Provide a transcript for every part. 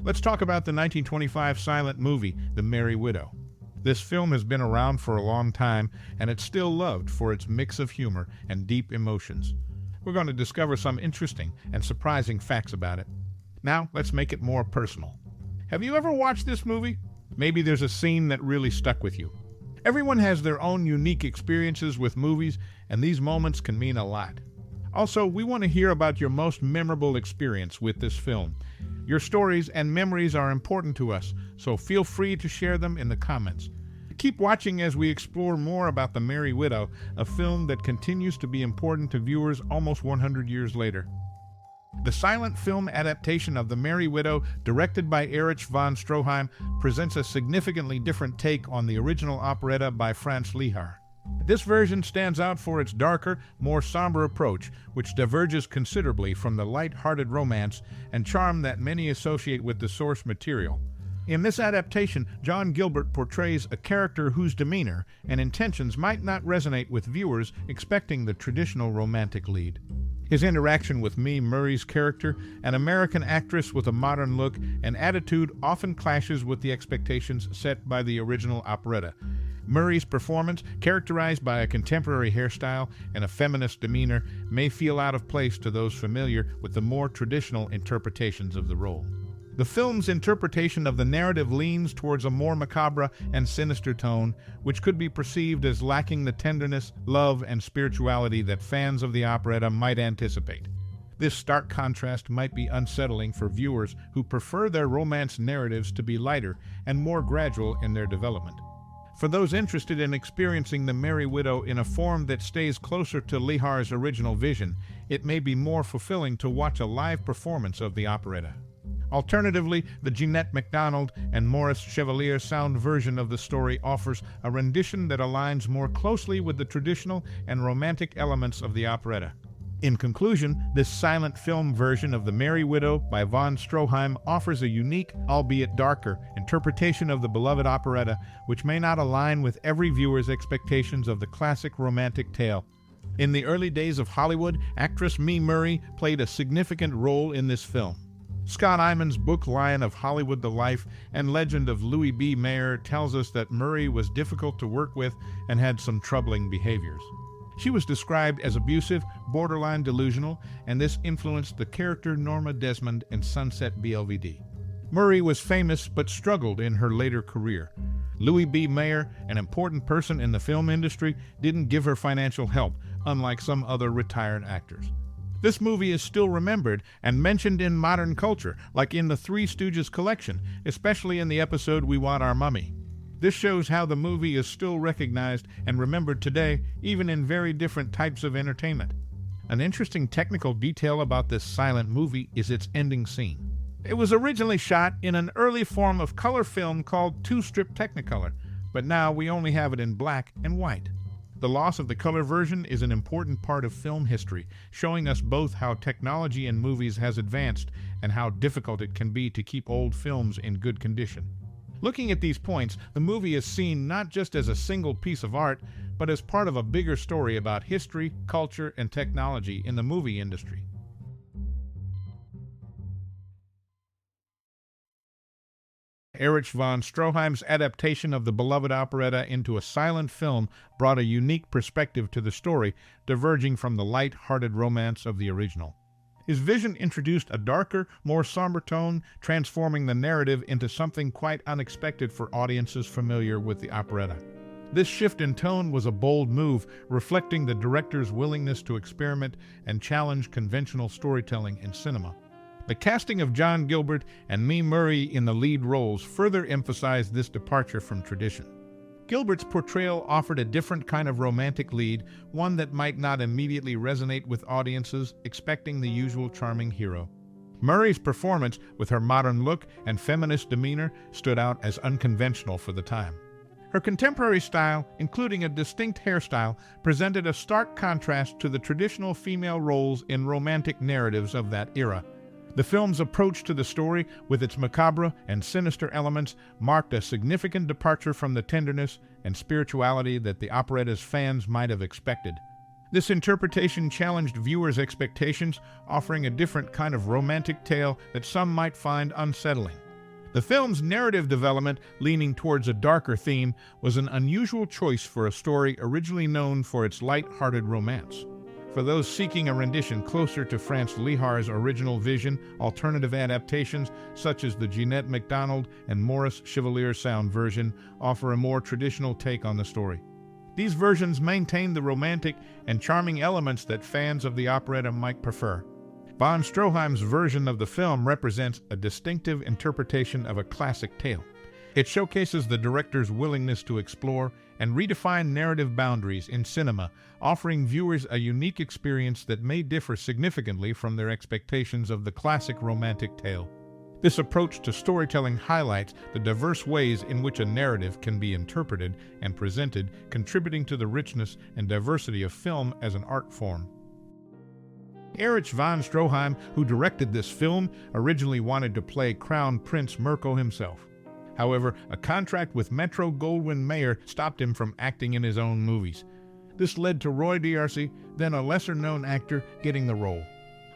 Let's talk about the 1925 silent movie, The Merry Widow. This film has been around for a long time, and it's still loved for its mix of humor and deep emotions. We're going to discover some interesting and surprising facts about it. Now, let's make it more personal. Have you ever watched this movie? Maybe there's a scene that really stuck with you. Everyone has their own unique experiences with movies, and these moments can mean a lot. Also, we want to hear about your most memorable experience with this film. Your stories and memories are important to us, so feel free to share them in the comments. Keep watching as we explore more about The Merry Widow, a film that continues to be important to viewers almost 100 years later. The silent film adaptation of The Merry Widow, directed by Erich von Stroheim, presents a significantly different take on the original operetta by Franz Lehár. This version stands out for its darker, more somber approach, which diverges considerably from the light-hearted romance and charm that many associate with the source material. In this adaptation, John Gilbert portrays a character whose demeanor and intentions might not resonate with viewers expecting the traditional romantic lead. His interaction with Mae Murray's character, an American actress with a modern look and attitude, often clashes with the expectations set by the original operetta. Murray's performance, characterized by a contemporary hairstyle and a feminist demeanor, may feel out of place to those familiar with the more traditional interpretations of the role. The film's interpretation of the narrative leans towards a more macabre and sinister tone, which could be perceived as lacking the tenderness, love, and spirituality that fans of the operetta might anticipate. This stark contrast might be unsettling for viewers who prefer their romance narratives to be lighter and more gradual in their development. For those interested in experiencing The Merry Widow in a form that stays closer to Lehár's original vision, it may be more fulfilling to watch a live performance of the operetta. Alternatively, the Jeanette MacDonald and Maurice Chevalier sound version of the story offers a rendition that aligns more closely with the traditional and romantic elements of the operetta. In conclusion, this silent film version of The Merry Widow by von Stroheim offers a unique, albeit darker, interpretation of the beloved operetta, which may not align with every viewer's expectations of the classic romantic tale. In the early days of Hollywood, actress Mae Murray played a significant role in this film. Scott Iman's book Lion of Hollywood: The Life and Legend of Louis B. Mayer tells us that Murray was difficult to work with and had some troubling behaviors. She was described as abusive, borderline delusional, and this influenced the character Norma Desmond in Sunset BLVD. Murray was famous but struggled in her later career. Louis B. Mayer, an important person in the film industry, didn't give her financial help, unlike some other retired actors. This movie is still remembered and mentioned in modern culture, like in the Three Stooges collection, especially in the episode We Want Our Mummy. This shows how the movie is still recognized and remembered today, even in very different types of entertainment. An interesting technical detail about this silent movie is its ending scene. It was originally shot in an early form of color film called two-strip Technicolor, but now we only have it in black and white. The loss of the color version is an important part of film history, showing us both how technology in movies has advanced and how difficult it can be to keep old films in good condition. Looking at these points, the movie is seen not just as a single piece of art, but as part of a bigger story about history, culture, and technology in the movie industry. Erich von Stroheim's adaptation of the beloved operetta into a silent film brought a unique perspective to the story, diverging from the light-hearted romance of the original. His vision introduced a darker, more somber tone, transforming the narrative into something quite unexpected for audiences familiar with the operetta. This shift in tone was a bold move, reflecting the director's willingness to experiment and challenge conventional storytelling in cinema. The casting of John Gilbert and Mae Murray in the lead roles further emphasized this departure from tradition. Gilbert's portrayal offered a different kind of romantic lead, one that might not immediately resonate with audiences expecting the usual charming hero. Murray's performance, with her modern look and feminist demeanor, stood out as unconventional for the time. Her contemporary style, including a distinct hairstyle, presented a stark contrast to the traditional female roles in romantic narratives of that era. The film's approach to the story, with its macabre and sinister elements, marked a significant departure from the tenderness and spirituality that the operetta's fans might have expected. This interpretation challenged viewers' expectations, offering a different kind of romantic tale that some might find unsettling. The film's narrative development, leaning towards a darker theme, was an unusual choice for a story originally known for its light-hearted romance. For those seeking a rendition closer to Franz Lehar's original vision, alternative adaptations such as the Jeanette MacDonald and Maurice Chevalier sound version offer a more traditional take on the story. These versions maintain the romantic and charming elements that fans of the operetta might prefer. Von Stroheim's version of the film represents a distinctive interpretation of a classic tale. It showcases the director's willingness to explore and redefine narrative boundaries in cinema, offering viewers a unique experience that may differ significantly from their expectations of the classic romantic tale. This approach to storytelling highlights the diverse ways in which a narrative can be interpreted and presented, contributing to the richness and diversity of film as an art form. Erich von Stroheim, who directed this film, originally wanted to play Crown Prince Mirko himself. However, a contract with Metro-Goldwyn-Mayer stopped him from acting in his own movies. This led to Roy D'Arcy, then a lesser-known actor, getting the role.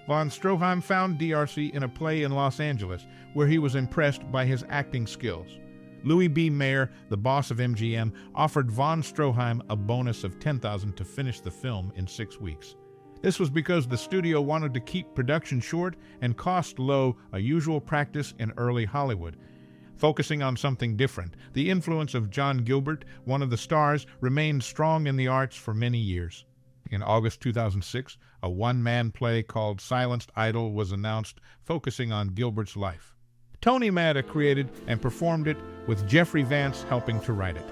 Von Stroheim found D'Arcy in a play in Los Angeles, where he was impressed by his acting skills. Louis B. Mayer, the boss of MGM, offered von Stroheim a bonus of $10,000 to finish the film in 6 weeks. This was because the studio wanted to keep production short and cost low, a usual practice in early Hollywood. Focusing on something different, the influence of John Gilbert, one of the stars, remained strong in the arts for many years. In August 2006, a one-man play called Silenced Idol was announced, focusing on Gilbert's life. Tony Matta created and performed it, with Jeffrey Vance helping to write it.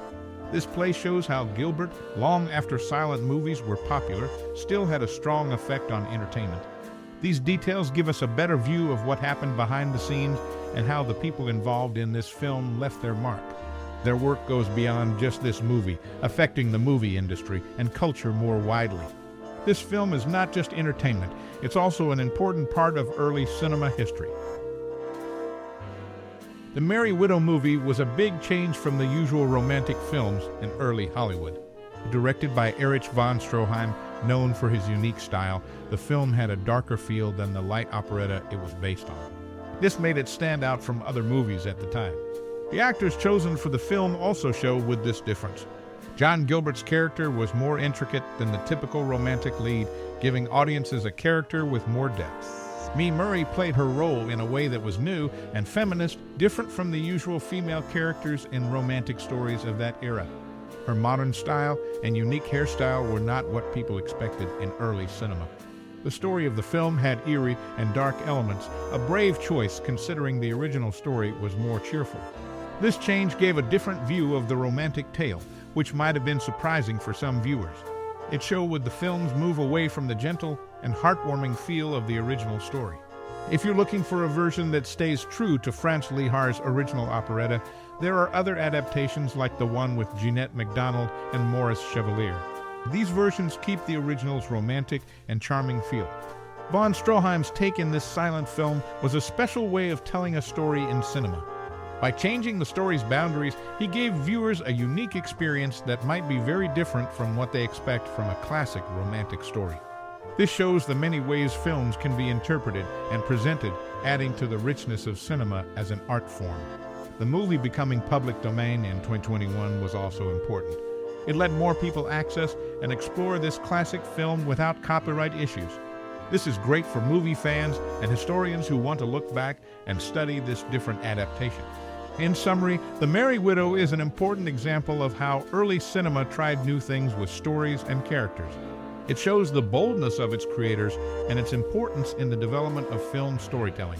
This play shows how Gilbert, long after silent movies were popular, still had a strong effect on entertainment. These details give us a better view of what happened behind the scenes and how the people involved in this film left their mark. Their work goes beyond just this movie, affecting the movie industry and culture more widely. This film is not just entertainment, it's also an important part of early cinema history. The Merry Widow movie was a big change from the usual romantic films in early Hollywood. Directed by Erich von Stroheim, known for his unique style, the film had a darker feel than the light operetta it was based on. This made it stand out from other movies at the time. The actors chosen for the film also show with this difference. John Gilbert's character was more intricate than the typical romantic lead, giving audiences a character with more depth. Mae Murray played her role in a way that was new and feminist, different from the usual female characters in romantic stories of that era. Her modern style and unique hairstyle were not what people expected in early cinema. The story of the film had eerie and dark elements, a brave choice considering the original story was more cheerful. This change gave a different view of the romantic tale, which might have been surprising for some viewers. It showed with the film's move away from the gentle and heartwarming feel of the original story. If you're looking for a version that stays true to Franz Lehar's original operetta, there are other adaptations like the one with Jeanette MacDonald and Maurice Chevalier. These versions keep the original's romantic and charming feel. Von Stroheim's take in this silent film was a special way of telling a story in cinema. By changing the story's boundaries, he gave viewers a unique experience that might be very different from what they expect from a classic romantic story. This shows the many ways films can be interpreted and presented, adding to the richness of cinema as an art form. The movie becoming public domain in 2021 was also important. It let more people access and explore this classic film without copyright issues. This is great for movie fans and historians who want to look back and study this different adaptation. In summary, The Merry Widow is an important example of how early cinema tried new things with stories and characters. It shows the boldness of its creators and its importance in the development of film storytelling.